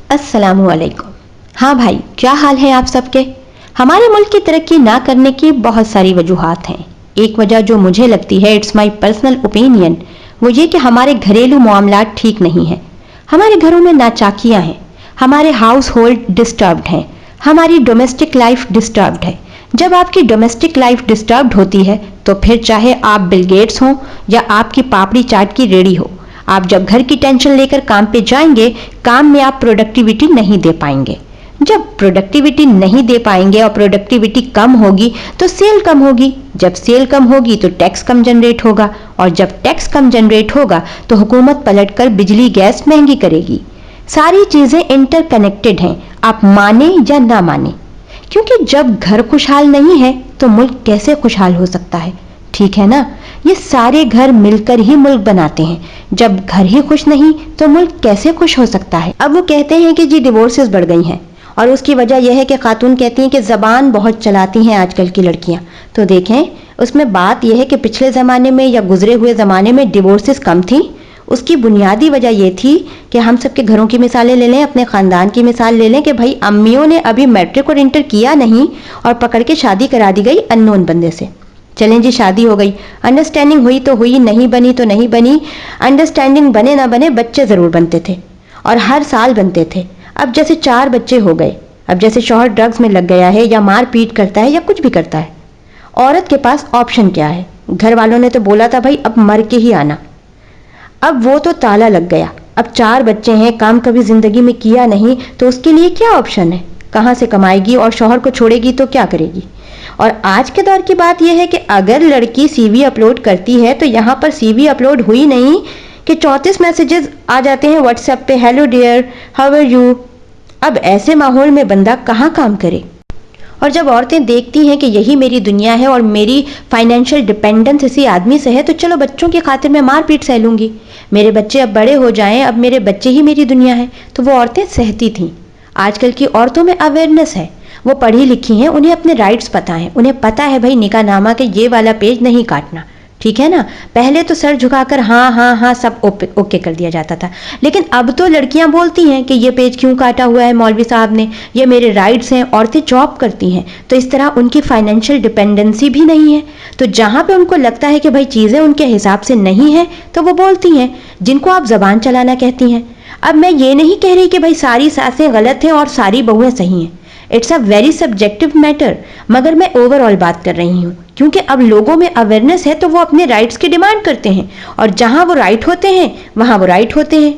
अस्सलाम वालेकुम। हाँ भाई, क्या हाल है आप सबके। हमारे मुल्क की तरक्की ना करने की बहुत सारी वजूहात हैं। एक वजह जो मुझे लगती है, इट्स माई पर्सनल ओपिनियन, वो ये कि हमारे घरेलू मामलात ठीक नहीं हैं। हमारे घरों में नाचाकियाँ हैं, हमारे हाउस होल्ड डिस्टर्ब्ड हैं, हमारी डोमेस्टिक लाइफ डिस्टर्ब्ड है। जब आपकी डोमेस्टिक लाइफ डिस्टर्ब्ड होती है तो फिर चाहे आप बिल गेट्स हों या आपकी पापड़ी चाट की रेडी हो, आप जब घर की टेंशन लेकर काम पे जाएंगे, काम में आप प्रोडक्टिविटी नहीं दे पाएंगे। जब प्रोडक्टिविटी नहीं दे पाएंगे और प्रोडक्टिविटी कम होगी तो सेल कम होगी, जब सेल कम होगी तो टैक्स कम जनरेट होगा, और जब टैक्स कम जनरेट होगा तो हुकूमत पलटकर बिजली गैस महंगी करेगी। सारी चीजें इंटरकनेक्टेड हैं, आप माने या ना माने, क्योंकि जब घर खुशहाल नहीं है तो मुल्क कैसे खुशहाल हो सकता है। ठीक है ना, ये सारे घर मिलकर ही मुल्क बनाते हैं। जब घर ही खुश नहीं तो मुल्क कैसे खुश हो सकता है। अब वो कहते हैं कि जी डिवोर्सेस बढ़ गई हैं, और उसकी वजह यह है कि खातून कहती हैं कि ज़बान बहुत चलाती हैं आजकल की लड़कियां। तो देखें, उसमें बात यह है कि पिछले ज़माने में या गुजरे हुए ज़माने में डिवोर्सेस कम थी। उसकी बुनियादी वजह यह थी कि हम सबके घरों की मिसालें ले लें, अपने ख़ानदान की मिसाल ले लें कि भाई अम्मियों ने अभी मैट्रिक और इंटर किया नहीं और पकड़ के शादी करा दी गई अननोन बंदे से। चलें जी, शादी हो गई, अंडरस्टैंडिंग हुई तो हुई, नहीं बनी तो नहीं बनी। अंडरस्टैंडिंग बने ना बने, बच्चे ज़रूर बनते थे और हर साल बनते थे। अब जैसे 4 बच्चे हो गए, अब जैसे शौहर ड्रग्स में लग गया है या मार पीट करता है या कुछ भी करता है, औरत के पास ऑप्शन क्या है। घर वालों ने तो बोला था भाई अब मर के ही आना, अब वो तो ताला लग गया। अब 4 बच्चे हैं, काम कभी जिंदगी में किया नहीं, तो उसके लिए क्या ऑप्शन है। कहाँ से कमाएगी और शौहर को छोड़ेगी तो क्या करेगी। और आज के दौर की बात यह है कि अगर लड़की सीवी अपलोड करती है तो यहाँ पर सीवी अपलोड हुई नहीं कि 34 मैसेजेस आ जाते हैं व्हाट्सएप पे, hello dear, how are you. अब ऐसे माहौल में बंदा कहाँ काम करे। और जब औरतें देखती हैं कि यही मेरी दुनिया है और मेरी फाइनेंशियल डिपेंडेंस इसी आदमी से है, तो चलो बच्चों की खातिर मैं मार पीट सह लूँगी, मेरे बच्चे अब बड़े हो जाएं, अब मेरे बच्चे ही मेरी दुनिया है, तो वो औरतें सहती थीं। आजकल की औरतों में अवेयरनेस है, वो पढ़ी लिखी हैं, उन्हें अपने राइट्स पता हैं, उन्हें पता है भाई निकाह नामा के ये वाला पेज नहीं काटना। ठीक है ना, पहले तो सर झुकाकर हाँ हाँ हाँ सब ओके कर दिया जाता था, लेकिन अब तो लड़कियां बोलती हैं कि ये पेज क्यों काटा हुआ है मौलवी साहब ने, ये मेरे राइट्स हैं। औरतें जॉब करती हैं तो इस तरह उनकी फाइनेंशियल डिपेंडेंसी भी नहीं है, तो जहां पे उनको लगता है कि भाई चीज़ें उनके हिसाब से नहीं है तो वो बोलती हैं, जिनको आप जबान चलाना कहती हैं। अब मैं ये नहीं कह रही कि भाई सारी सासें गलत हैं और सारी बहुएं सही हैं, it's a very subjective matter, मगर मैं ओवरऑल बात कर रही हूँ, क्योंकि अब लोगों में अवेयरनेस है तो वो अपने राइट्स की डिमांड करते हैं, और जहाँ वो राइट होते हैं वहाँ वो राइट होते हैं।